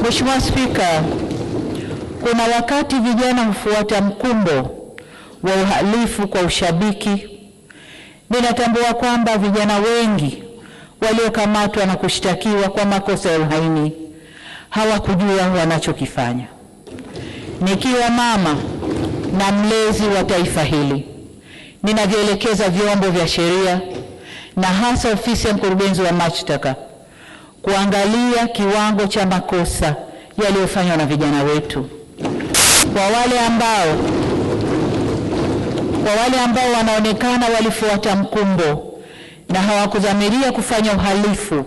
Mheshimiwa Spika, kuna wakati vijana hufuata mkumbo wa uhalifu kwa ushabiki. Ninatambua kwamba vijana wengi waliokamatwa na kushtakiwa kwa makosa ya uhaini hawakujua wanachokifanya. Nikiwa mama na mlezi wa taifa hili, ninavyoelekeza vyombo vya sheria na hasa ofisi ya mkurugenzi wa mashtaka kuangalia kiwango cha makosa yaliyofanywa na vijana wetu. Kwa wale ambao wanaonekana walifuata mkumbo na hawakudhamiria kufanya uhalifu,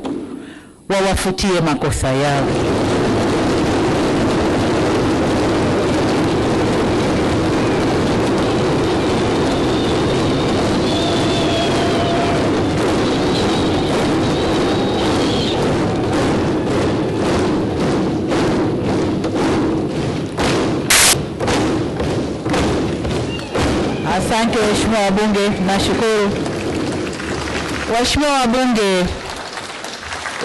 wawafutie makosa yao. Asante waheshimiwa wabunge, nashukuru. Waheshimiwa wabunge,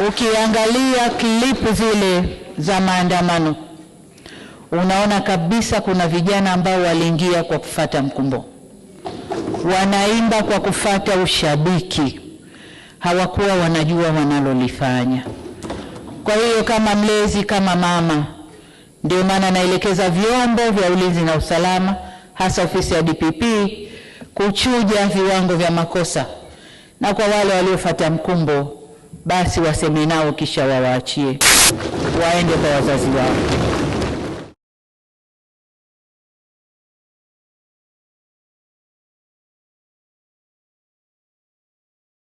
ukiangalia klipu zile za maandamano, unaona kabisa kuna vijana ambao waliingia kwa kufuata mkumbo. Wanaimba kwa kufuata ushabiki. Hawakuwa wanajua wanalolifanya. Kwa hiyo kama mlezi, kama mama, ndio maana naelekeza vyombo vya ulinzi na usalama, hasa ofisi ya DPP, kuchuja viwango vya makosa, na kwa wale waliofuata mkumbo basi waseme nao kisha wawaachie waende kwa wazazi wao.